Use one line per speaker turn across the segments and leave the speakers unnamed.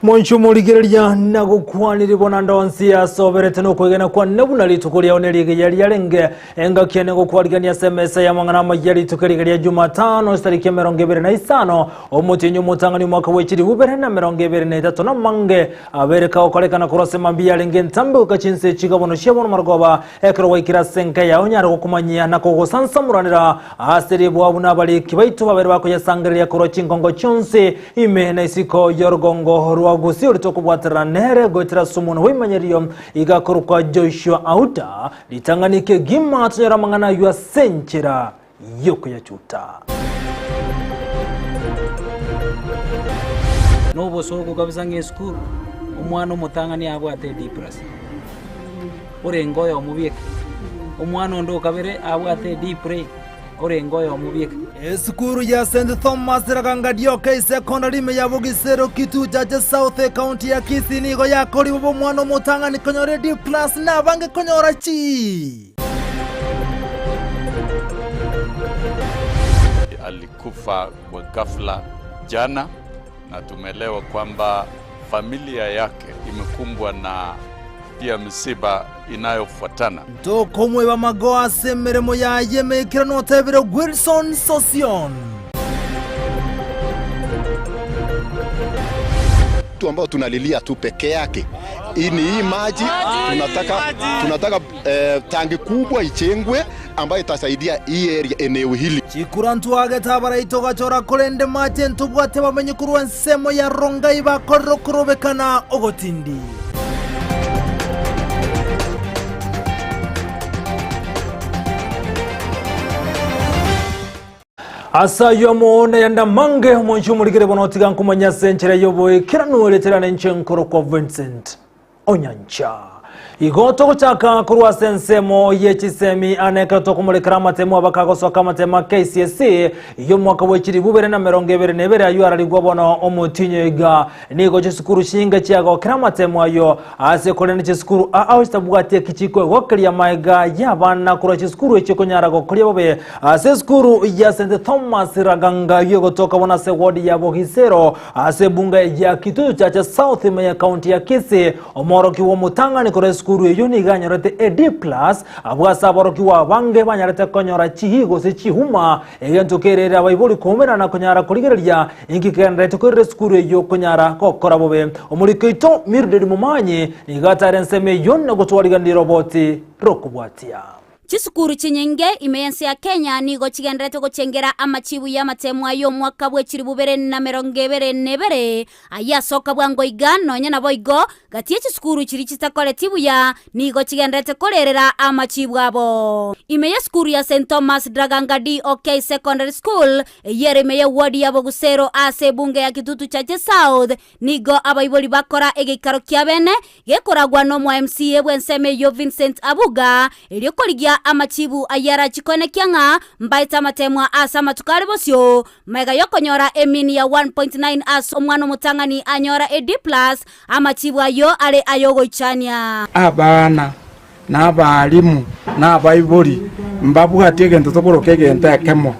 Monchu muligereria na gukwanira bona ndonsi ya soberete no kwegena kwa nebuna litukulia oneligeria lyalenge enga kiene gukwarigania SMS ya mangana mayali tukaligeria Jumatano tariki 25 omutinyu mutangani mwaka wechiri bubere na 23 na mange abereka okolekana kurose mambia lenge ntambe ukachinse chigabono shebono margoba ekro waikira senka ya onyara gukumanyia na kogosansa muranira aseri bwabuna bali kibaitu babere bakoyasangiria kurochi ngongo chonse ime na isiko yorgongo Gusii ulitokubwatira nere goitira sumuno wimanyerio igakorukwa Joshua Auta litanganike gima tunyara mangana yua senchira yoko ya chuta
Nobo soko kabisa nge school umwana umutangani abwate D+ orengoyo omubike umwana ndo kabere abwate D+ orengoyo omubike
Skuru ya St. Thomas Ragangadio K secondary me ya Bugisero kitu jaje South County ya Kisii nigo ya kori bobo mwana mutangani konyore D+ na bange konyora chi
alikufa kwa ghafla jana na tumelewa kwamba familia yake imekumbwa na pia msiba inayofuatana.
Toko mwe magoa semeremo ya yemekira no tebere Wilson Sosion.
Tu ambao tunalilia tu peke yake. Hii maji tunataka tangi kubwa ichengwe ambayo itasaidia hii area eneo hili.
Chikurantu agetabara itoga chora kolende maji ntubwate bamenye kuruwa nsemo ya rongai bakoro kurobekana ogotindi. Asa yomo yanda mange monchu muligere bonotiga nkumanya senchera yoboye kiranuwe leterana nchenkoro kwa Vincent Onyancha Igoto kuchaka kuruwa sensemo yechisemi anekato kumulikira matemu abakagoso kamatema KCSE iyo mwaka wechiri bubere na 2022 ayo araligwa bono omutinyo iga nigo chisukuru shinga chiago kiramatemu ayo ase kolene chisukuru awisitabwate kichiko gokeria maiga yabana kura chisukuru ekikonyara gokoria bobe ase skuru ya St. Thomas Raganga yo gotoka bona se ward ya Bohisero ase bunga ya Kitutu cha South Amayia County ya Kisii omoroki wo mutangani kore skuru eyo niganyorete D+ abwasa boroki wa bange banyarete konyora chihigo se chihuma egento kerera abayiboli komera na konyara kurigereria ingikendete kore skuru eyo konyara kokora bobe omurikeito Mirded Mumanyi nigatare nseme yonna gutwariganira roboti rokubwatia
Chisukuru chinyenge imeyensi ya Kenya nigo chigendrete gochengera amachibu ya matemu ayo mwaka bwechiri bubere na 2022 aya soka bwango igano nyana boigo gatie chisukuru chiri chitakole tibu ya nigo chigendrete kolerera amachibu abo imeye skuru ya St. Thomas Draganga D.OK Secondary School yere meye wadi ya Bogusero ase bunge ya Kitutu chache South nigo abaiboli bakora egekaro kiabene gekoragwa no mwa MCA bwenseme yo Vincent Abuga eliokoligia amachibu ayara chikone kianga mbaita matemwa asa matukari bosyo mega yokonyora emini ya 1.9 as omwana mutangani anyora D+ amachibu ayo ale ayogo ichania
abana n'abalimu n'abayiboli mbabuhati egento tokoroke entakemo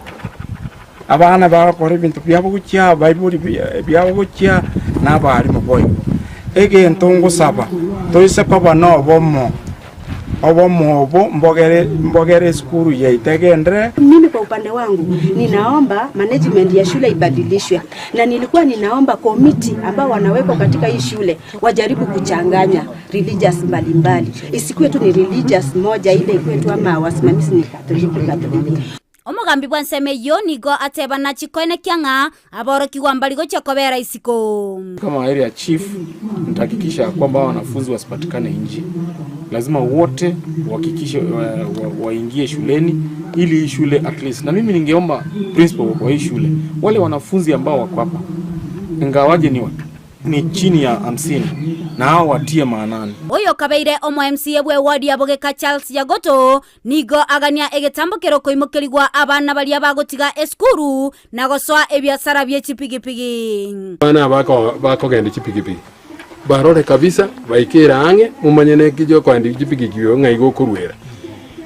abana bakora ibintu byabo gukya abayiboli byabo gukya n'abalimu boy egento ngusaba toise kwa nobomo obo mbogere skuru ya itegendre.
Mimi kwa upande wangu ninaomba management ya shule ibadilishwe na nilikuwa ninaomba komiti ambao wanawekwa katika hii shule wajaribu kuchanganya religious mbalimbali, isikuwe tu ni religious moja ile kwetu ama wasimamizi ni Katoliki.
Omugambi bwanseme yo nigo ateba na chikoene kianga aboroki wambaligo chakobera isiko.
Kama area chief nitahakikisha kwamba wanafunzi wasipatikane nje. Lazima wote wahakikishe waingie shuleni ili shule at least. Na mimi ningeomba principal wa hii shule wale wanafunzi ambao wako hapa ingawaje ni chini ya 50 na hao watie maanani.
Oyo kabeire omo MCA bwe ward ya Bogeka Charles Yagoto nigo agania egetambokero koimukeligwa abana bali abagotiga eskuru nagosoa ebyasara byechipigipigi.
Bana bako gende chipigipigi barore kabisa baikera ange mumanyene kijo kwandi chipigipigi ngaigo kurwera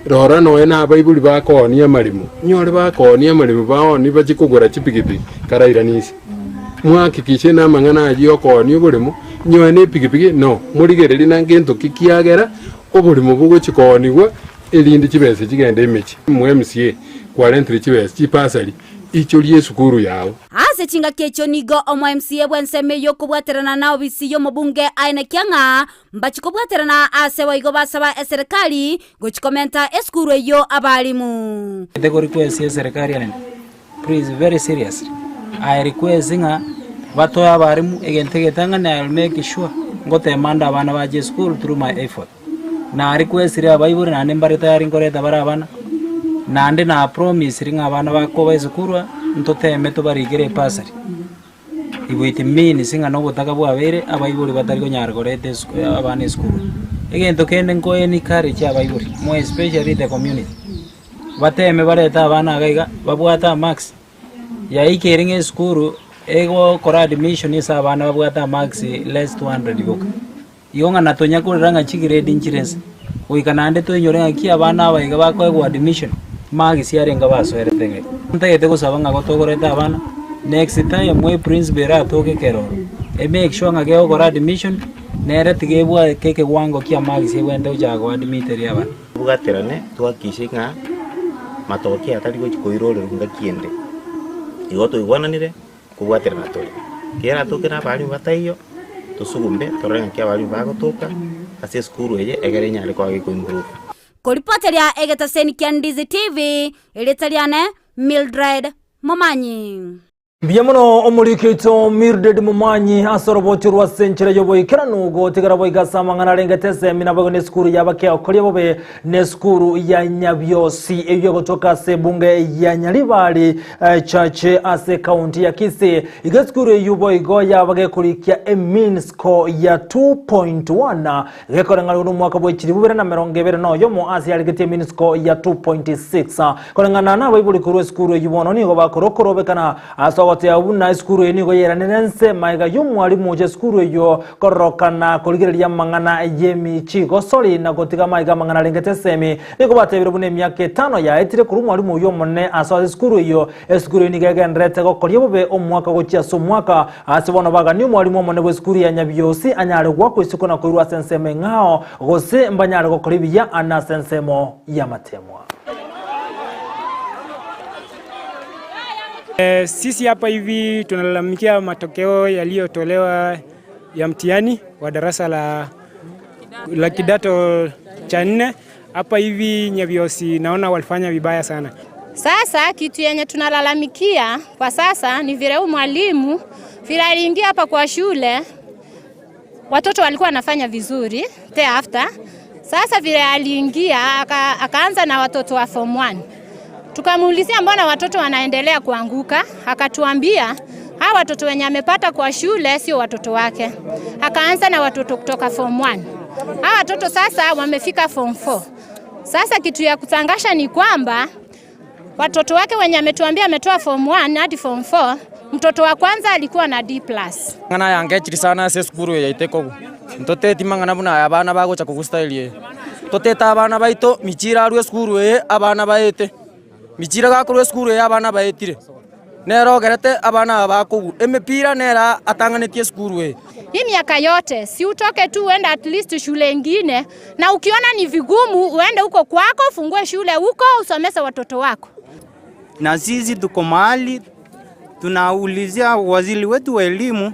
rora no na bayibuli bakonia marimo nyore bakonia marimo baoni bachikugura chipigipigi karairanisi mwakikishe na mang'ana agiyo koni oboremo nyoane pikipiki no murigereri nangento kikiagera oboremo bugochikonigwa elindi chibese chigende emechi mu MCA kwarentri chibese chipasari icholie sukuru yao
ase chinga kecho nigo omo MCA bwenseme yo kubwaterana na obisi yo mubunge aina kyanga mbachi kubwaterana ase waigo basaba serikali gochikomenta eskuru yo abalimu
the request ya serikali ane please very seriously I request nga bato abarimu egentegetanga na make sure ngote manda abana baje school through my effort na request ria bayibure na nembare tayari ngoreta barabana nande na promise ringa abana bako bayikurwa ntoteme to barigere pasari ibwite mini singa no butaka bwabere abayiburi batari ko nyargorete abana school egento kende ngoye ni kare cha abayiburi mo especially the community bateme bareta abana gaiga babwata max ya ikeringe school ego kora admission isa abana babwata max less 200 boka yonga natonya kuranga chigiredi insurance uikanande to nyorenga ki abana abaiga bako admission magi siarenga basoeretenge ntagete gusabanga gotogoreta abana next time mwe prince bera toke kero make sure ngage ogora admission nere tigebwa keke wango kia magi siwende ujago admitter yaba
bugaterane twakishinga matoke atari go chikoirore runga kiende igoto igwananire kubwaterana tole kera toke na bali batayo tusugumbe torenga kia bali bagotoka ase skuru eye egere nyale kwa improve
Koripoteria egetaseni kia Ndizi TV ilitaliane Mildred Momanyi.
Biamono omurikito Mildred Momanyi asorobotirwa senchera yoboye kiranugo tigara boyga samangana rengetese minabago ne skuru yabake okoliye bobe ne skuru ya Nyabyosi eyo gotoka se bunge ya Nyalibali chache ase county ya Kisii igeskuru yuboygo yabage kurikia eminsko ya 2.1 gekoranga mu mwaka bw'ekiri bubere na 20 no yomo ase yaligete minsko ya 2.6 korangana na bayibuli kuru skuru yubono nigo bakorokobekana aso abuna skuru enigo yeranense maiga y'umwalimu je skuru yo korokana kurigereria mangana yemichi gosori na gotiga maiga mangana rengetesemi niko batebire bune myaka 5 ya etire kuri umwalimu yo monne aso skuru yo skuru eniga gendrete gokoriye bube omwaka gochia so mwaka asibona baga ni umwalimu monne bwe skuru ya Nyabyosi anyare gwa kwisiko na kuirwa senseme ngao gose mbanyare gokoribia ana sensemo ya matemwa.
Sisi hapa hivi tunalalamikia matokeo yaliyotolewa ya mtihani wa darasa la kidato cha 4. Hapa hivi Nyabyosi naona walifanya vibaya sana.
Sasa kitu yenye tunalalamikia kwa sasa ni vile mwalimu vile aliingia hapa kwa shule watoto walikuwa wanafanya vizuri thereafter. Sasa vile aliingia akaanza na watoto wa form 1. Tukamuulizia mbona watoto wanaendelea kuanguka, akatuambia hawa watoto wenye amepata kwa shule sio watoto wake. Akaanza na watoto kutoka form 1. Hawa watoto sasa wamefika form 4. Sasa kitu ya kutangasha ni kwamba watoto wake wenye ametuambia ametoa form 1 hadi form 4, mtoto wa kwanza alikuwa na D+.
Ngana yangechiri sana se skuru ya iteko. Ntote timangana buna abana bago cha kugustailie. Toteta abana baito michira arwe skuru abana baete. Michira gakorwe skuru abana baetire. Nero gerete abana bakugu. Emepira nera atanganetie skuru
Hii miaka yote si utoke tu uende at least shule ingine, na ukiona ni vigumu uende huko kwako fungue shule huko usomeshe watoto wako.
Na sisi tuko mahali tunaulizia waziri wetu wa elimu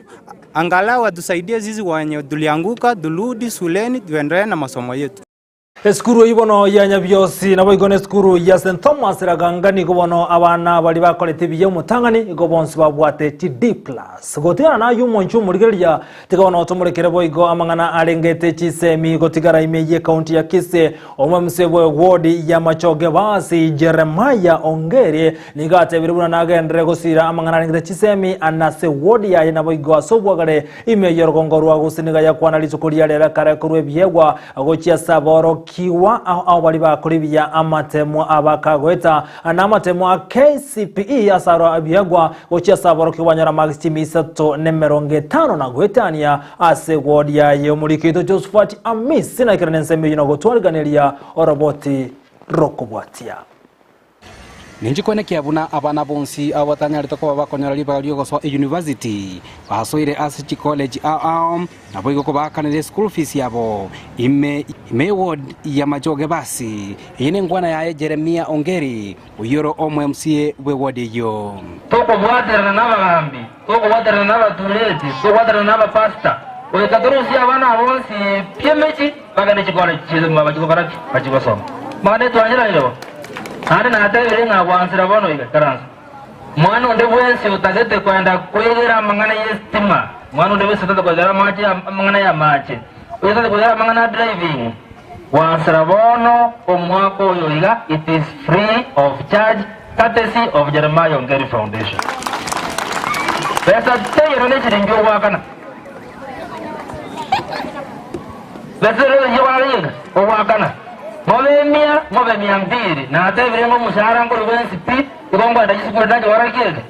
angalau atusaidie sisi wenye tulianguka turudi shuleni tuendelee na masomo yetu.
Skuru ibono ya Nyabyosi nabo igone skuru ya St Thomas ragangani kubono abana bali bakolete biye mutangani igobonsi babwate TD+ gotigana na yumonchu murigeria tigabono otomurekere boigo amangana arengete chisemi gotigara imeye county ya Kisii omwemsebwe ward ya Machoge basi Jeremiah Ongere nigate biribuna nagendere gosira amangana arengete chisemi anase ward ya nabo igo asobwagare imeye rogongorwa gusiniga ya kwana lizukuria lera kare kurwe biyegwa agochia saboro kiwa au bali bakoribia amatemo abakagweta na amatemo KCPE asaro abiagwa gochia saboro kiwanyara magistimi Isato nemeronge 5 na gwetania ase ward ya yomurikito Josephat Amisi na kiranense mbyino gotwariganiria oroboti rokobwatia.
ninjikone kiabuna abana bonsi awatanyarite ko bakonyara libalio go university basoire as college na boigo ko bakanire school fees yabo ime ward ya majoge basi ine ngwana ya Jeremia Ongeri uyoro omwe MCA we ward yo
toko bwadera na bagambi toko bwadera na batuleti toko bwadera na pasta we kadrusi abana bonsi piemechi bagane chikole chizuma bachiko baraki bachiko soma mane twanyira yo ane na atagere nga wansira bono ikaranza mwana onde bwensi utagete kwenda kwegera mangana yestima mwana onde bwensi utagete kwegera machi mangana ya machi utagete kwegera mangana driving wansira bono omwako yoiga it is free of charge courtesy of Jeremiah Ongeri Foundation pesa tayero ne chiringo wakana pesa yo wakana Mobe mia mbili na hata vile ngo mushahara ngo rubensi pi igongo ndajisukura ndaje warakege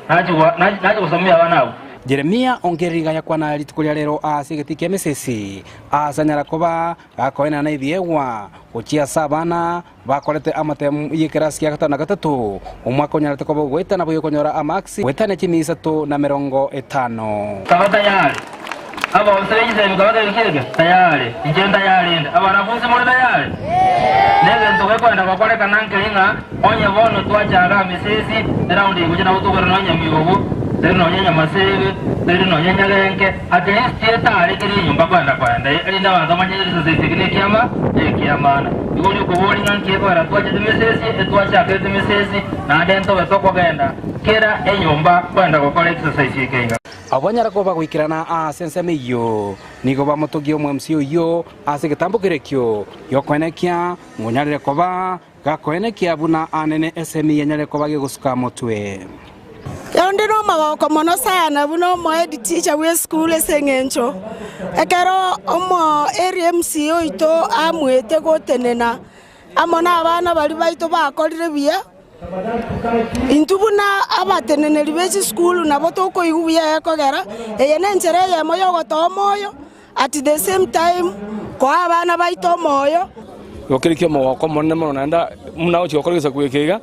naje kusomea wanao
Jeremia Ongeri yakwana litukulia lero asigeti mesesi asanyara koba akoena na ibiewa uchia sabana bakolete amate yikerasi ya 5 umwaka onyarate koba gweta na boyo konyora amaxi wetane chini Isato na 50
kabata yale aba useyize mukabata bikirege tayari igenda yalinda abanafunzi muri tayari nege ntoke kwenda kwakoleka nankelinga onye bono twajaga misisi raundi kujina utugora nonya migogo zero nonya masebe zero nonya nyagenke at least yetari kiri nyumba kwenda elinda bantu manyiri sosiyete kiamana igoli kuboli nanke kwera twaje misisi etwacha misisi na dento betoko genda kera enyumba kwenda kwakoleka exercise ikenga
abanyara ko bagwikirana senseme yo nigo bamutogio mwemsio yo asegetambukirikyo yokwenekia ngunyarire koba gakwenekia buna anene SME yenyare koba gegusuka mutwe
yondiro magoko mono sana buno mo head teacher we school esengencho ekero omo area MCO ito amwete gotenena amona abana bali baito bakolire bia intubuna abateneneri b'eki school nabo toko igubuya yakogera eyene nchere ye moyo gotomoyo at the same time ko abana baito moyo
yokirikyo moko monne mono nanda muna uchi okorisa kwekega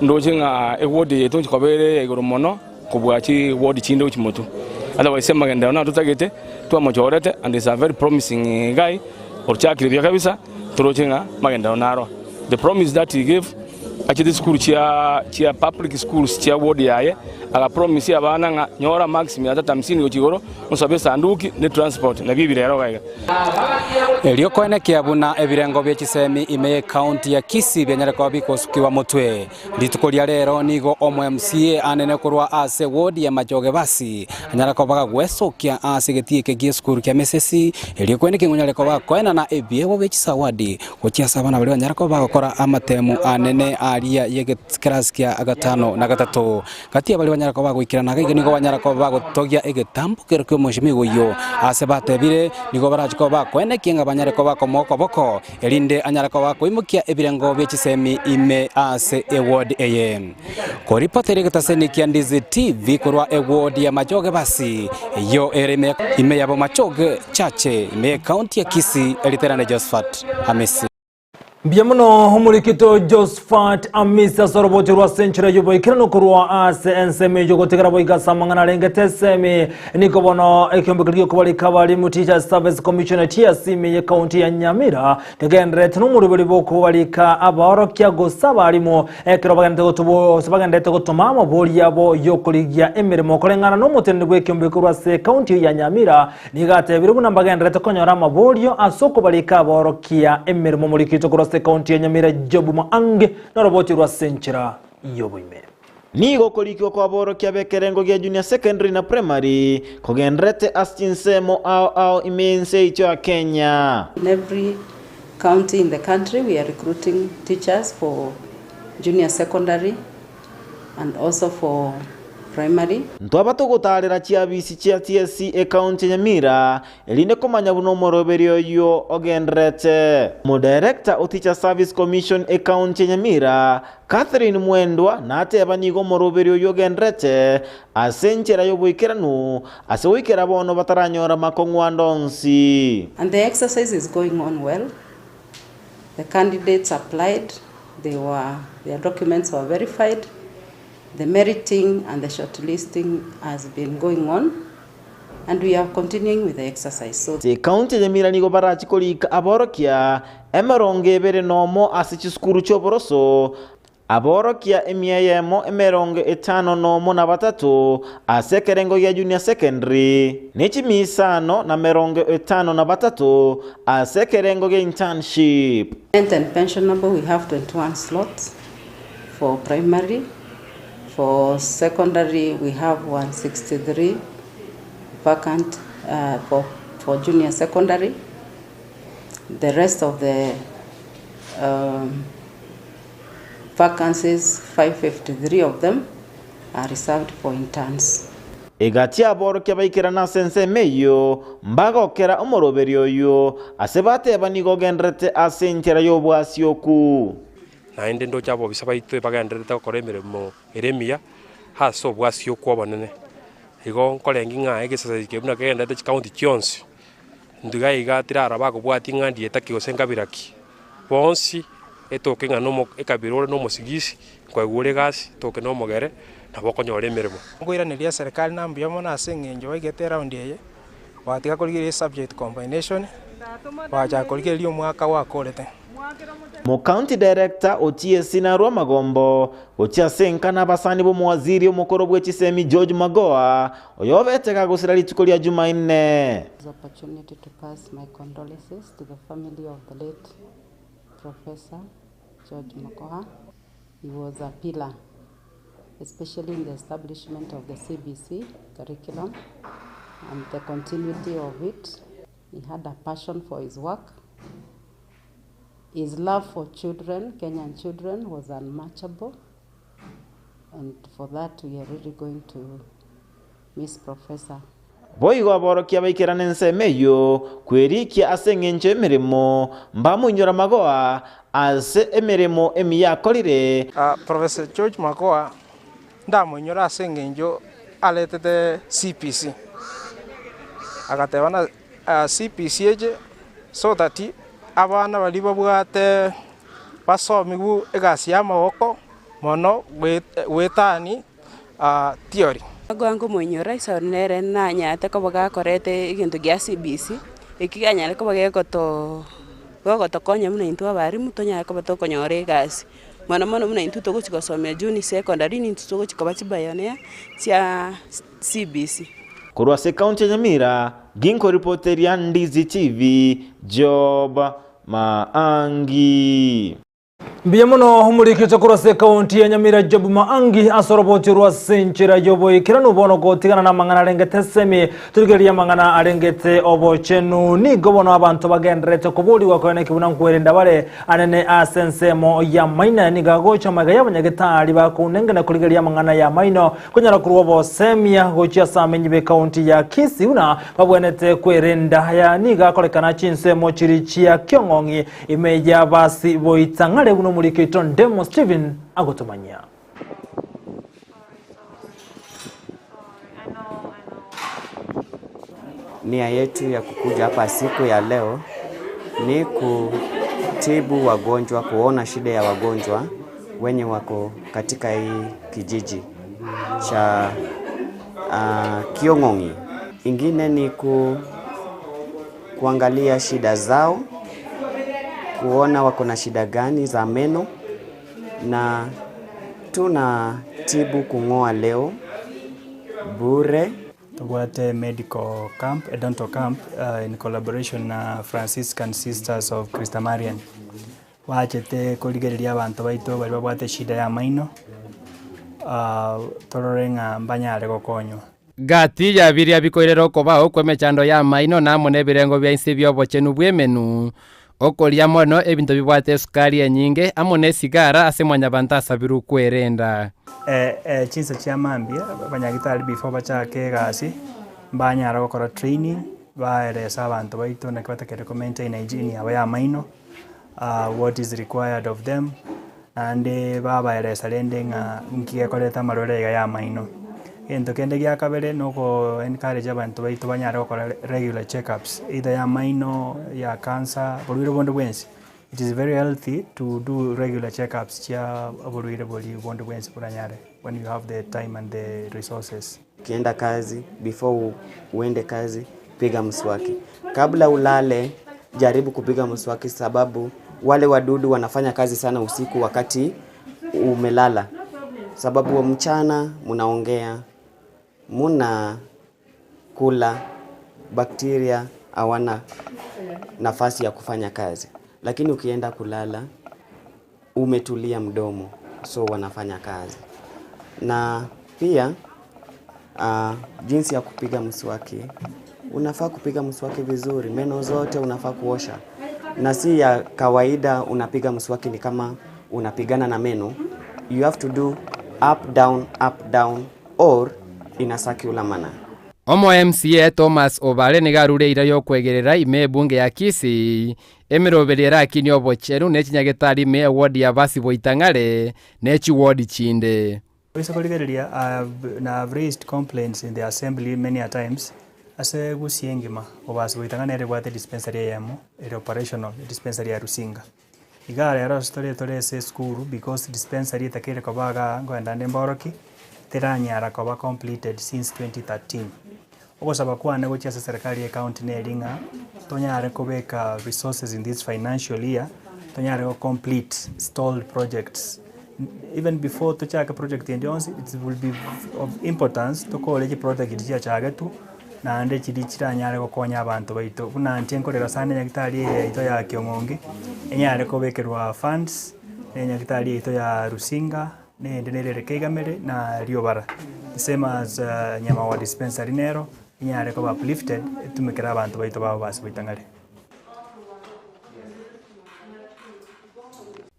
ndoje nga ewodi yeto chikobere iguru mono kubwachi wodi chinde uchi motu otherwise magenda na tutagete twa mojorete and is a very promising guy orchakire bya kabisa turoje nga magenda naro the promise that he gave achite school chia public schools chia ward yaye aga promise abana nga nyora maximum ya 50 ochigoro musabe sanduki ne transport na bibi rero gaiga
elio koene kiabuna ebirengo bya Kisemi ime county ya Kisii byanyare kwa bikosukiwa mutwe litukolia lero nigo omwe MCA anene kurwa ase ward ya majoge basi anyara kwa baga gwesokia asegetie ke school kya mesesi elio koene kingunyare kwa koena na ebiewo bya Kisawadi ochia sabana bali anyara kwa bakora amatemu anene aria yege kraskia agatano na gatatu kati abali banyara kwa gwikirana gege nigo banyara kwa bagotogia egetambukero kyo mushimigo yo ase batebire nigo baraje kwa bakwene kinga banyara kwa bakomoko boko elinde anyara kwa bakoimukia ebirengo bya Kisemi ime ase award AM ko reporter getaseni kia Ndizi TV kurwa award ya majoge basi yo ereme ime yabo machoge chache ime county ya Kisii eliterane Josephat Amisi
Biamuno humurikito Josephat Amisa soroboti rwa century yubo ikirano kurwa ASNSM jogo tegara boiga samangana lengete semi niko bono ekyombekirio kubali kabali mu Teacher Service Commission TSM ya county ya Nyamira tegendere tunumuri bali boko balika abarokya gusaba alimo ekero bagande gotubo sabagande gotumama boli yabo yokuligia emirimo kolengana no mutende gwekyombekirio se county ya Nyamira nigate birubu nambagande tokonyora amabolio asoko balika abarokya emirimo murikito kurwa county ya Nyamira jobu maange na roboti rwa senchira yobo ime
nigo kolikyo kwa borokia bekerengo gya junior secondary na primary kogendrete astinsemo au imense icho ya Kenya.
In every county in the country we are recruiting teachers for junior secondary and also for primary.
Ntwaba tugutarira chia bisi chia TSC county Nyamira elinde komanya buno moroberio yo ogendrete mo director o Teacher Service Commission county Nyamira Catherine Mwendwa na ateba nigo moroberio yo ogendrete asenchera yo boikeranu asewikera bono bataranyora makongwandonsi.
And the exercise is going on well. The candidates applied, their documents were verified The meriting and the shortlisting has been going on, and we are continuing with the exercise. So
the county Nyamira nigo barachi kolika aborokia emeronge bere nomo asichi skuru choboroso aborokia emiayemo emeronge etano nomo na batatu asekerengo ya junior secondary nichi misano na meronge etano na batatu asekerengo ya internship.
And pensionable, we have 21 slots for primary. For secondary, we have 163 vacant for junior secondary. The rest of the vacancies, 553 of them, are reserved for interns.
Egati aboro kyabaikira na sense meyo mbaga okera omoroberio yo asebate banigo genrete asenchera yo bwasioku
na ende ndo chabo bisaba itwe bagenderete okora emirimo eremia haso bwasioku obonene igo nkorengi ng'a egesasa kebuna kegendete county chionsi ndiga igatira araba kubwati ng'andi etakigosenga biraki bonsi etoke ng'a nomo ekabirore no mosigisi kwegure gasi toke no mogere nabokonyora emirimo
ngoiraniria serikali nambiamo na aseng'enjo baigete round eye batiga korigeria subject combination bacha korigeria omwaka wakorete.
Mo county director otiesi na Rwa Magombo otiasenka na basani bo mwaziri omukoro bw'ekisemi George Magoa oyobeteka gusira lituko lya Jumanne.
This opportunity to pass my condolences to the family of the late Professor George Magoa. He was a pillar, especially in the establishment of the CBC curriculum and the continuity of it. He had a passion for his work. His love for children, Kenyan children, was unmatchable. And for that, we are really going to miss Professor.
Boigo aborokia baikira nense meyo kwerikia aseng'enjo emirimo mbamunyora Magoa ase emirimo emiyakorire.
Professor George Magoa ndamunyora aseng'enjo aletete CPC agatebana CPC eje so that abana bali babwate basomigu egasi y'amaboko mono wetani theory.
Gwangu munyora isonere na nyate ko bagakorete igintu gya CBC ikiganyale ko bagekoto konya muna intu abari mutonya ko batokonyore egasi mwana muna intu to gusomera junior secondary ni intu to gukabatibayane cia CBC.
Kurwa se county Nyamira ginko reporteria Ndizi TV Job Maangi.
Biyamuno humurikite kurase county ya Nyamira Job Maangi asorobotirwa senchira yoboye kiranu bono gotigana na mangana arengete semi turigeria mangana arengete obochenu ni gobono abantu bagendrete kubuli wakone kibuna nkwerenda bare anene asensemo ya maina ni gagocha magaya abanyagetari bakunengana kurigeria mangana ya maino kunyara kurobo semia gocha samenyibe county ya Kisii una babwenete kwerenda ya ni gakolekana Chinsemo chirichia kyongongi imeja basi boitangale uno mulikiton Demo Steven agotomanya.
Nia yetu ya kukuja hapa siku ya leo ni kutibu wagonjwa, kuona shida ya wagonjwa wenye wako katika hii kijiji cha Kyongongi. Ingine ni kuangalia shida zao, kuona wako na shida gani za meno, na tunatibu kung'oa leo bure.
Tugwate medical camp, a dental camp in collaboration na Franciscan Sisters of Christ Marian. Wachete kuligereria abantu baito bari babwate shida ya maino tororenga mbanyare gokonywa.
Gati ya biria bikoirero kobao kwemechando ya maino na mone birengo bya insi byobochenu bwemenu okoria mono ebintu bibwate sukari nyinge amone sigara asemwanya bantasa biru kwerenda.
Chinsa chia mambia banyagitari before bachake gasi banyara gukora training baeresa abantu baito na kwatakere maintain hygiene aba ya maino, what is required of them, and baeresa lending nkiye koleta marorega ya maino. Ento kende gya kabere noko encourage abantu baito banyara gukora regular checkups either ya maino ya cancer bulwire bondo bwensi it is very healthy to do regular checkups chia aburwire boli bondo bwensi buranyare when you have the time and the resources.
Ukienda kazi, before uende kazi, piga mswaki. Kabla ulale, jaribu kupiga mswaki sababu wale wadudu wanafanya kazi sana usiku wakati umelala. Sababu wa mchana munaongea, muna kula, bakteria hawana nafasi ya kufanya kazi. Lakini ukienda kulala, umetulia mdomo, so wanafanya kazi. Na pia jinsi ya kupiga mswaki, unafaa kupiga mswaki vizuri, meno zote unafaa kuosha. Na si ya kawaida unapiga mswaki ni kama unapigana na meno. You have to do up down or in a circular manner.
Omo MCA Thomas Obale nigarure ira yo kwegerera ime bunge ya Kisii emiroberiera akini obocheru nechinyagitari me ward ya basi boitangare nechi ward chinde.
Bisakoligereria I've raised complaints in the assembly many a times ase Gusii ngima obasi boitangane ere gwate dispensary yamo ere operational dispensary ya Rusinga. Igara era story tore se school because dispensary takere kobaga ngoenda ndemboroki teranyara koba completed since 2013. Ogosaba kwa negotia serikali ya county neringa tonyare kobeka resources in this financial year tonyare go complete stalled projects. Even before to chaka project endionsi, it will be of importance to call each project idia chagatu na ande chidichira nyare go konya abantu baito kuna ntenkorera sana nyagitari ito ya Kiongongi enyare kobekerwa funds nyagitari ito ya Rusinga ne ndenere kegamere na Riobara the same as Nyama dispensary nero nyare ko uplifted tumekera abantu baito babo basi bitangare.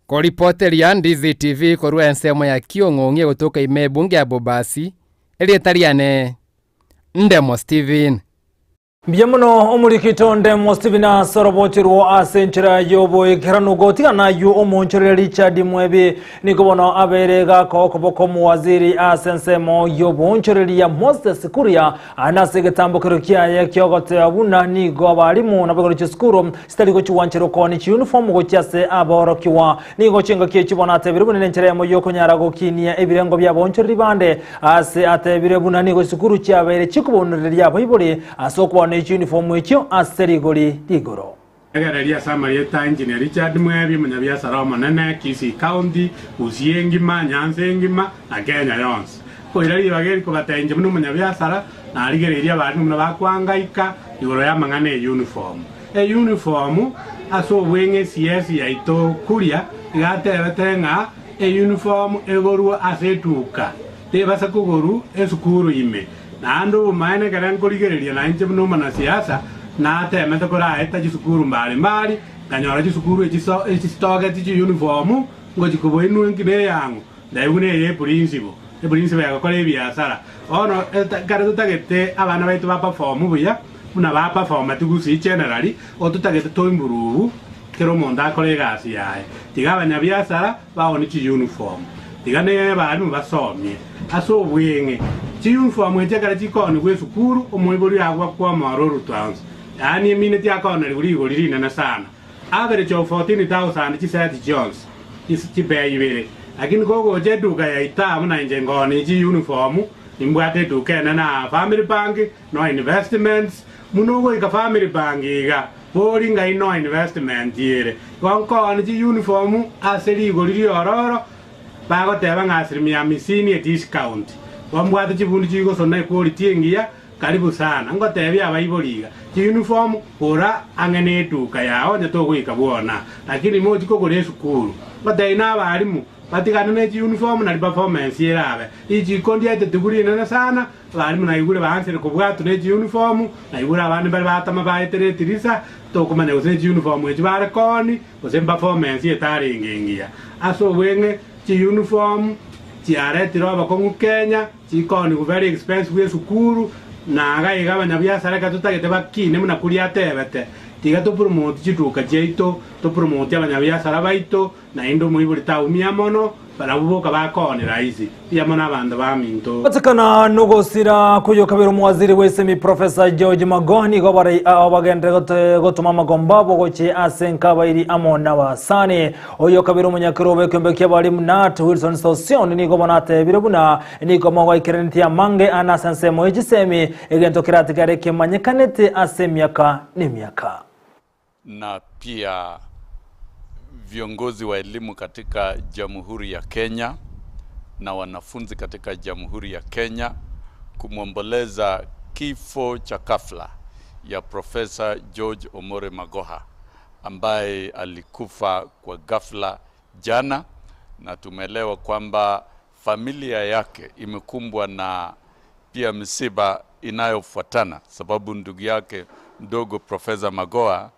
Ko reporter ya Ndizi TV korwa ensemo ya Kiongongi gutoka ime bunge ya Bobasi elietariane Ndemo Steven.
Biamuno omurikito Ndemo Steven asorobotirwo asenchera yobo ikiranugo tigana yu omonchera Richard Mwebe nikobono aberega ko koboko muwaziri asensemo yobo onchereri ya Moses Kuria anasegetambukiro kiaye kyogote abuna nigo abarimu nabagoro chiskuru sitaligo chiwanchero koni chi uniform go cyase aborokiwa nigo chenga kiechibona atebire bunene ncheremo yoko nyarago kinia ebirengo bya bonchereri bande ase atebire buna nigo sikuru cyabere chikubonere ya bayibole asokwa uniform ekyo aserigoli digoro
Egereria Samarieta Engineer Richard Mwebe munyabiasara munene Kisii County Gusii ngima Nyanza ngima na Kenya yonse koirari bageri ko batenje muno munyabiasara na arigereria abantu muno bakwangaika igoro ya mangane uniform aso wenge CS yaito kuria igatebetenga uniform egorwa asetuka tebasa kugoru esukuru ime na ando maene karan koligereria na inche muno mana siasa na temete kora eta jisukuru mbali kanyora jisukuru echistoga tichi uniform ngoji kuboinu ngine yangu ndaibune ye principal yakakora biasara ono kare tutagete abana baitu ba perform buya muna ba perform atugusi generally otutagete toimburu kero monda akore gasi yae tigabanya biasara baoni chi uniform tigane bantu basomye aso bwenge chi uniform ejagara chikoni gwe sukuru omoibori agwa kwa maroro twanze yani minute yakona ligori na sana average of 14,000 chi set Jones chi bayibere lakini gogo jeduka ya itamu na njengoni chi uniform imbwate dukena na family bank no investments munogo ika family bank iga boringa ino investment yere wanko chi uniform aseli gori ororo bago teba ngasirimia misini discount wambwate chibundi chigo sonna quality ngia karibu sana ngotebya abayiboliga uniform ora angene duka yao nyatogwika bwona lakini moji ko gore sukuru badaina abarimu batigana ne uniform na performance yerabe iji kondi ate tuguri na sana abarimu na igure bahansere ko bwatu ne uniform na igure abandi bari batama bayitere tirisa to kumanya use uniform eji bare koni ose performance yetari ngengia aso wenge uniform tiaretiro abakongu Kenya chikoni ku very expensive we sukuru na gaiga banyabiasara katutagete bakine muna kuri atebete tiga to promote chituka jeito to promote abanyabiasara baito na indo muiburi taumia mono barabuka bakonera izi yamo n'abantu baminto
batakana nugosira kuyo kabiro mwaziri wesemi Professor George Magoni go bari abagende gotuma magomba bogoche asenka bairi amona basane oyo kabiro munyakirobe kembe kyabali mnat Wilson Sossion ni go bonate birabuna ni go mwa ikirenti ya mange anasanse moyisemi egento kiratikare kemanyekanete asemiaka ni miaka
na pia viongozi wa elimu katika Jamhuri ya Kenya na wanafunzi katika Jamhuri ya Kenya kumwomboleza kifo cha ghafla ya Profesa George Omore Magoha ambaye alikufa kwa ghafla jana, na tumeelewa kwamba familia yake imekumbwa na pia msiba inayofuatana, sababu ndugu yake mdogo Profesa Magoha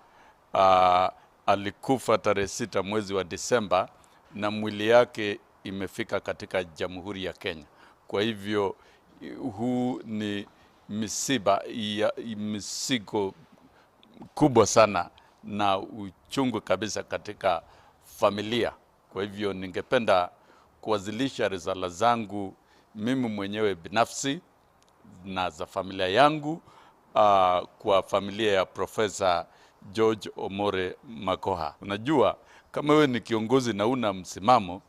alikufa tarehe 6 mwezi wa Disemba na mwili yake imefika katika Jamhuri ya Kenya. Kwa hivyo huu ni misigo kubwa sana na uchungu kabisa katika familia. Kwa hivyo ningependa kuwasilisha risala zangu mimi mwenyewe binafsi na za familia yangu kwa familia ya Profesa George Omore Magoha. Unajua, kama wewe ni kiongozi na una msimamo,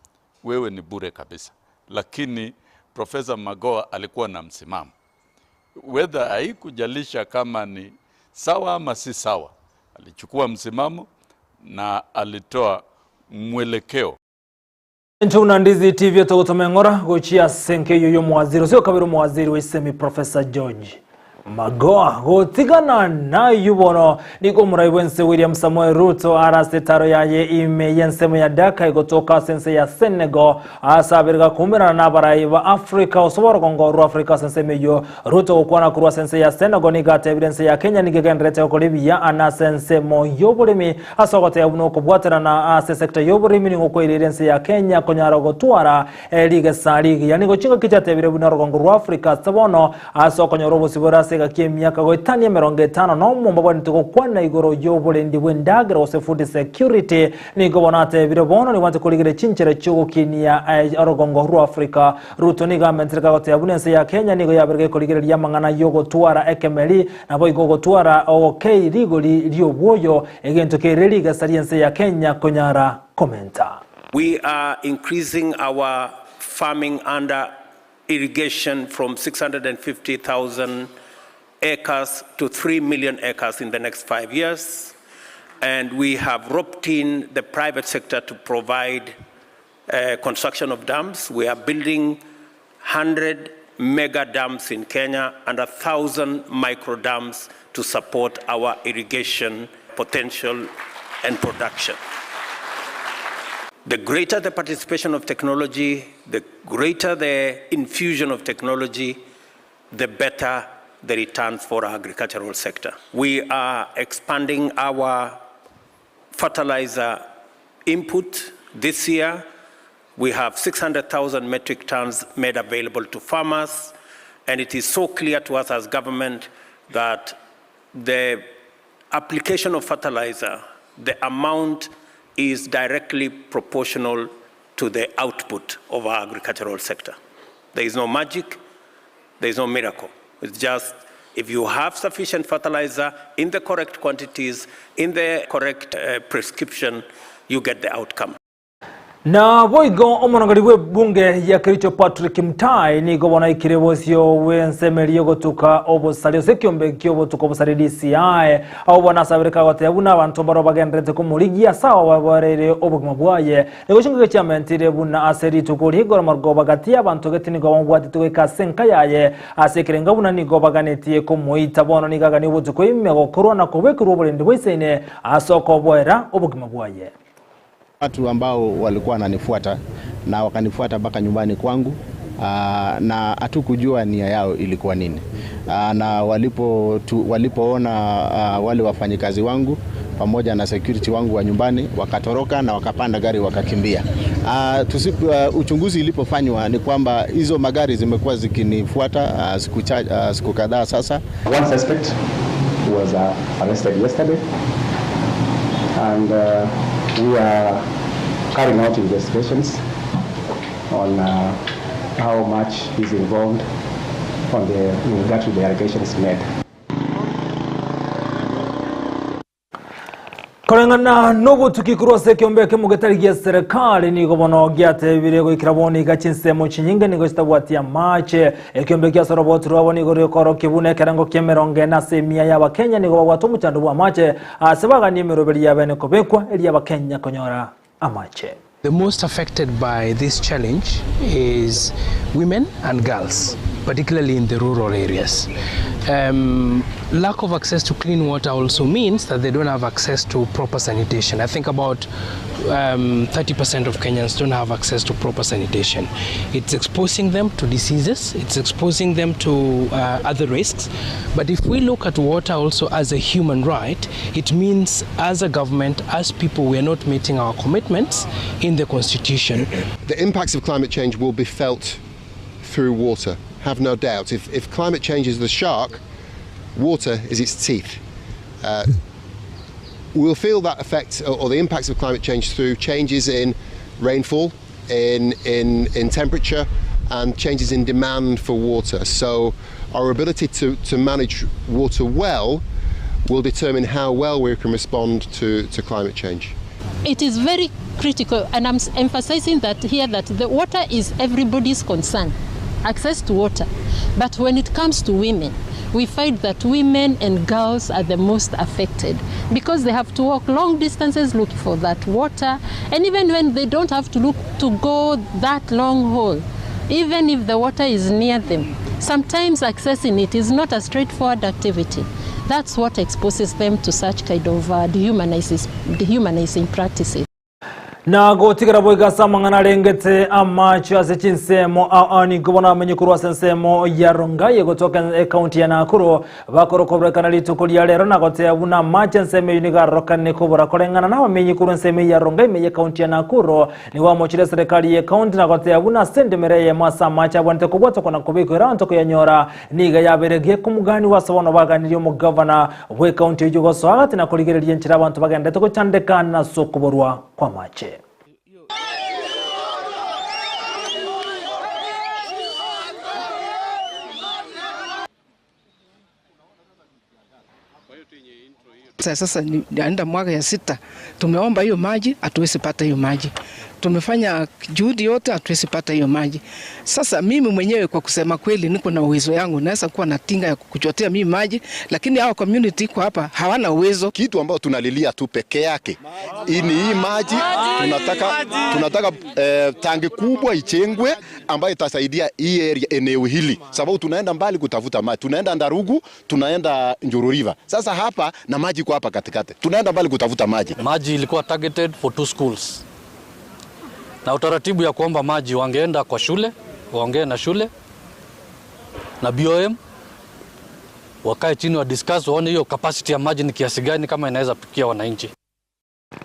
wewe ni bure kabisa. Lakini Profesa Magoha alikuwa na msimamo. Whether haikujalisha kama ni sawa ama si sawa, alichukua msimamo na alitoa mwelekeo.
Ntuna Ndizi TV togotomengora gochia senke yoyo mwaziri sio kabiro mwaziri wesemi Professor George Magoha gotigana na yubono niko muraiwense William Samuel Ruto arase taro yaye ime yensemo ya daka igotoka sense ya Senegal asabirga kumira na baraiba Afrika osobora kongo Afrika sense meyo Ruto ukwana kurwa sense ya Senegal ni gata evidence ya Kenya ni gegendrete okolibia ana sense mo yoburimi asogote yabuno kubwatera na ase sector yoburimi ni ngoko evidence ya Kenya konyara gotwara liga saligi yani gochinga kichate bire bunaro kongo Afrika sabono asokonyoro sibora gakie miaka goitania 50 no mumba ntiko kwana igoro yobole ndi wendagira ose food security ni gobonate birobono ni wante kuligire chinchere chugo kinia orogongo Africa Ruto ni government gagote yabunense ya Kenya ni go yabirge kuligire yamangana yogo twara ekemeli na boy gogo twara okay rigoli ryoboyo egento kereli gasaliense ya Kenya konyara komenta.
We are increasing our farming under irrigation from 650,000 acres to 3 million acres in the next 5 years. And we have roped in the private sector to provide construction of dams. We are building 100 mega dams in Kenya and 1,000 micro dams to support our irrigation potential and production. The greater the participation of technology, the greater the infusion of technology, the better the returns for our agricultural sector. We are expanding our fertilizer input this year. We have 600,000 metric tons made available to farmers, and it is so clear to us as government that the application of fertilizer, the amount is directly proportional to the output of our agricultural sector. There is no magic, there is no miracle. It's just if you have sufficient fertilizer in the correct quantities, in the correct prescription, you get the outcome.
Na boigo omonongaliwe bunge ya Kericho Patrick Mtai ni gobona ikirebosyo wensemelio gotuka obosalio sekiombe kyobo tukobosali DCI abo banasabirika gotebuna abantu baro bagendrete ko muligia sawa babarere obugima bwaye negoshinga chamentire buna aseri tukuri gora margo bagati abantu getini go bwati tuweka senka yaye asekirenga buna ni go baganetiye ko muita bono ni gagani butuko imego corona ko bekuru obolende wesene asoko bwera obugima bwaye.
Watu ambao walikuwa wananifuata na wakanifuata mpaka nyumbani kwangu na hatukujua nia yao ilikuwa nini. Na walipoona wale wafanyikazi wangu pamoja na security wangu wa nyumbani wakatoroka na wakapanda gari wakakimbia. Uchunguzi ilipofanywa ni kwamba hizo magari zimekuwa zikinifuata siku kadhaa sasa.
One suspect was arrested yesterday and we are carrying out investigations on how much is involved on the regard to the allegations made.
Korengana nobu tukikurose kiombeke mugetari serikali ni gobono giate birego ikiraboni gachinse mu chinyinge ni gochitabwatia mache ekiombeke asorobotu raboni gore koro kibune kerango kemeronge na semia ya Bakenya ni gobwatu muchando bwa mache asebaga ni miroberi ya bene kobekwa eli ya Bakenya konyora amache.
The most affected by this challenge is women and girls, particularly in the rural areas. Lack of access to clean water also means that they don't have access to proper sanitation. I think about 30% of Kenyans don't have access to proper sanitation. It's exposing them to diseases, it's exposing them to other risks. But if we look at water also as a human right, it means as a government, as people, we are not meeting our commitments in the Constitution.
The impacts of climate change will be felt through water. Have no doubt. If climate change is the shark, water is its teeth. We'll feel that effect or the impacts of climate change through changes in rainfall, in temperature, and changes in demand for water. So our ability to manage water well will determine how well we can respond to climate change.
It is very critical, and I'm emphasizing that here, that the water is everybody's concern. Access to water. But when it comes to women, we find that women and girls are the most affected because they have to walk long distances looking for that water, and even when they don't have to go that long haul, even if the water is near them, sometimes accessing it is not a straightforward activity. That's what exposes them to such kind of dehumanizing practices.
Na gotigara boiga samangana rengete amacho ase chinsemo ani gobona amenyekuru sensemo ya Rongai gotoka county ya Nakuru bakoro kobrekana litukulia lero na gote abuna mache nseme uniga rokane kobora korengana na amenyekuru nseme ya Rongai me county ya Nakuru ni wa mochire serikali ya county na gote abuna sende mereye masa macha bwante kubota kona kubiko ranto ko yanyora niga yaberege kumugani wasobono baganiriyo mu governor we county yugo swagati na kuligereria nchira abantu bagende to chandekana sokuborwa kwa mache.
Sasa naenda mwaka ya 6 tumeomba hiyo maji, hatuwezi pata hiyo maji. Tumefanya juhudi yote, hatuwezi pata hiyo maji. Sasa mimi mwenyewe kwa kusema kweli niko na uwezo yangu, naweza kuwa na tinga ya kuchotea mimi maji, lakini hao community kwa hapa hawana uwezo.
Kitu ambao tunalilia tu peke yake hii maji, tunataka tangi kubwa ichengwe ambayo itasaidia hii area, eneo hili, sababu tunaenda mbali kutafuta maji, tunaenda Ndarugu, tunaenda Njoro River. Sasa hapa na maji kwa hapa katikati, tunaenda mbali kutafuta maji.
Maji ilikuwa targeted for 2 schools. Na utaratibu ya kuomba maji wangeenda kwa shule, waongee na shule na BOM, wakae chini wa discuss waone hiyo capacity ya maji ni kiasi gani kama inaweza pikia wananchi.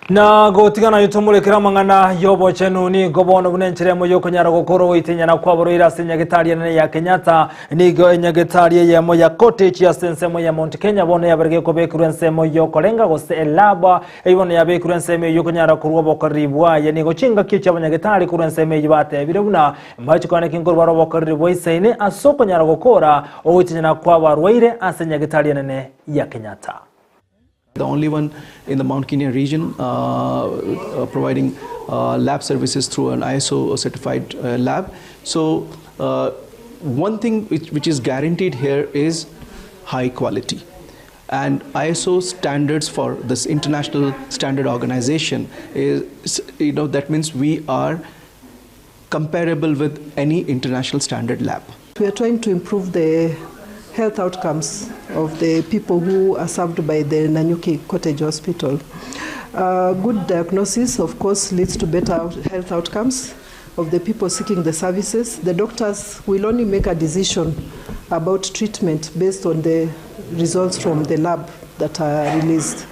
Na gotigana yutumulekera mangana yobo chenu ni gobono bunenchire mu yokonyara gukoro itinya na kwaborira senyagitari ne ya Kenyatta ni go enyagitari ya mo ya cottage ya sensemo ya Mount Kenya bono ya berge ko bekurense mo yokolenga go se elaba eibono ya bekurense me yokonyara kurobo karibwa ya ni go chinga kicha abanyagitari kurense me yibate birebuna machi kwane kingorwa robo karibwa isaine asoko nyara gukora o itinya na kwabarwaire asenyagitari ne ya Kenyatta.
The only one in the Mount Kenya region providing lab services through an ISO certified lab. So one thing which is guaranteed here is high quality. And ISO standards for this international standard organization is, that means we are comparable with any international standard lab.
We are trying to improve the health outcomes of the people who are served by the Nanyuki Cottage Hospital. Good diagnosis, of course, leads to better health outcomes of the people seeking the services. The doctors will only make a decision about treatment based on the results from the lab that are released.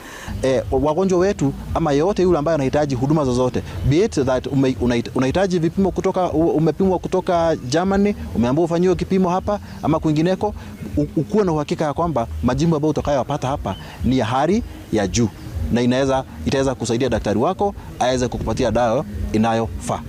Wagonjwa wetu ama yote yule ambaye anahitaji huduma zozote, be it that unahitaji vipimo umepimwa kutoka Germany, umeambiwa ufanyiwe kipimo hapa ama kwingineko, ukuwe na uhakika ya kwamba majibu ambayo utakayopata hapa ni ya hali ya juu na itaweza kusaidia daktari wako aweze kukupatia dawa inayofaa.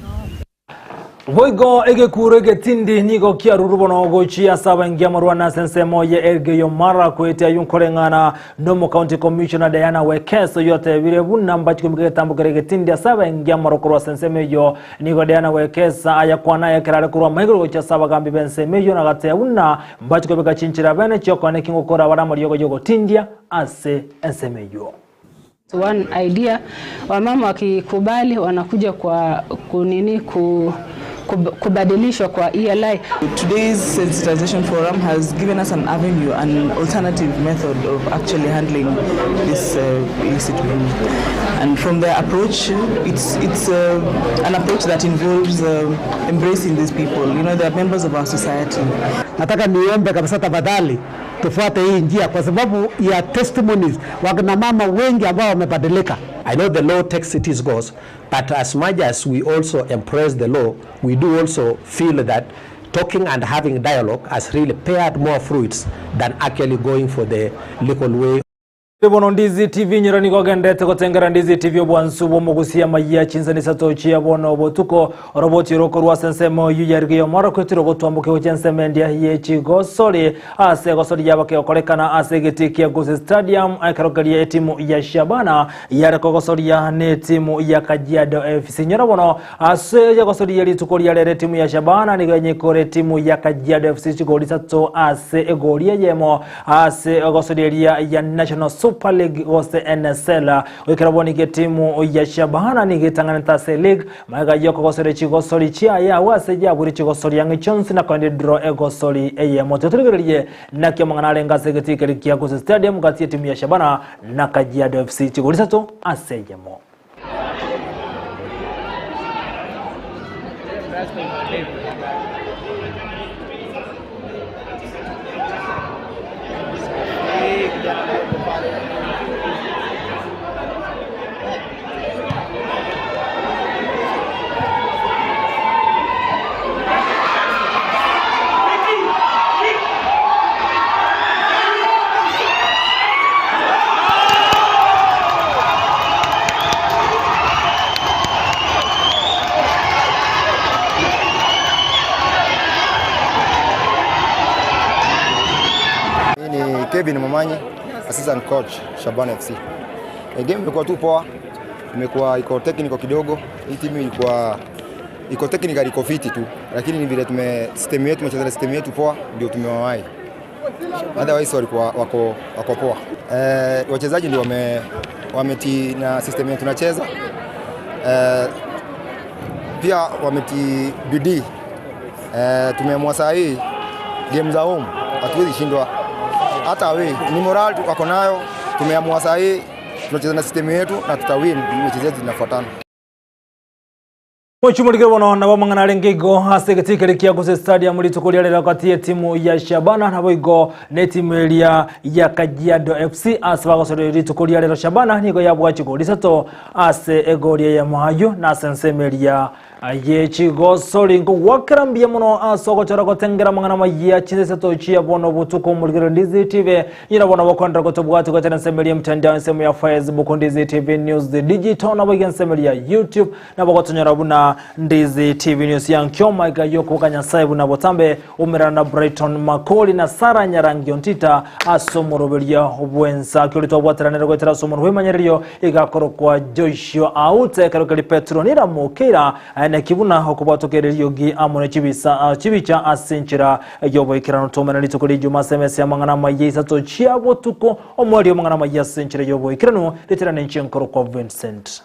Voigo ege kurege tindi nigo kia rurubono gochi asaba ingia marwana sensemo ye erge yomara kwete yunkorengana Nomo County Commissioner Diana Wekeso yote vile buna mbachi kumikege tambu kerege tindi asaba ingia marokurwa senseme yo nigo Diana Wekesa ayakwana ya kerale kurwa mahiguru gochi asaba gambi benseme yo nagate ya buna mbachi kumikege chinchira bene choko ane kingo kora warama yogo tindia ase enseme yo.
One idea, wamama wakikubali wanakuja kwa kubadilishwa kwa ELI.
Today's sensitization forum has given us an avenue, an alternative method of actually handling this illicit women. And from their approach, it's an approach that involves embracing these people. You know, they are members of our society.
Nataka niombe kabisa tafadhali tufuate hii njia kwa sababu ya testimonies wakina mama wengi ambao wamebadilika.
I know the law takes its course, but as much as we also embrace the law, we do also feel that talking and having dialogue has really paired more fruits than actually going for the legal way.
Bono Ndizi TV nyirani kwa gendete kutengera Ndizi TV obwansu bomo Gusii Amayia Chinsa Isato chia bono botuko roboti rokorwa sensemo yuyarige yomara kwetiro gotwambuke ochenseme ndia yechi gosori ase gosori yabake okorekana ase getikia Gusii Stadium akarokalia timu ya Shabana yare gosori ya ne timu ya Kajiado FC nyira bono ase ya gosori yali tukoria lere timu ya Shabana niganye kore timu ya Kajiado FC chigoli sato ase egoria yemo ase gosori ya National Super League wose NSL wikiraboni ke timu ya Shabana nigetangana League maga yoko gosore chigosori chia ya wase ya buri chigosori yang Chinsa na kwende draw egosori eye mototurigeriye na kyamangana lenga segetikeri kia Gusii Stadium gati timu ya Shabana na Kajiado FC chigoli sato asejemo.
Kevin Mamanyi, assistant coach Shabana FC. Game imekuwa tu poa, imekuwa iko technical kidogo. Hii timu iko technical, iko fiti tu, lakini ni vile tumecheza system yetu poa ndio tumewahi. Otherwise wako poa. Wachezaji ndio wameti na system yetu tunacheza. Pia wameti bidii. Tumeamua saa hii game za home hatuwezi shindwa. Hata we ni moral wako nayo, tumeamua saa hii tunacheza na system yetu na tutawin, mechi zetu zinafuatana.
Mochumulike bono na bamangana lengigo hasegetikeri kia Gusii Stadium litukulia lera kati timu ya Shabana na boigo ne timu ya Kajiado FC asbago sore litukulia lera Shabana nigo yabwa chigoli sato ase egoria ya mahayo na sensemeria yechi gosori ngo wakarambia muno asoko chora kotengera mangana mayia Chinsa sato chia bono butuko mulgero Ndizi TV yina bono wakonda kotobwatu kotena semeria mtandao semu ya Facebook Ndizi TV News the digital na bogen semeria YouTube na bokotonyora buna Ndizi TV News yang kyoma igayoko kanyasaibu na botambe umirana Brighton Makoli na Sara Nyarangi ontita asomoroberia obwensa kyolito bwateranero kwetera somoro hwemanyeriyo igakorokwa Joshua Aute karokali Petro nira mokera na kibuna hokubatokereriyo gi amone chibicha asinchira yobo ikirano tomena litukuri juma semesi amangana mayi sato chiabo tuko omwali amangana mayi asinchira yobo ikirano literane nchenkoro kwa Vincent.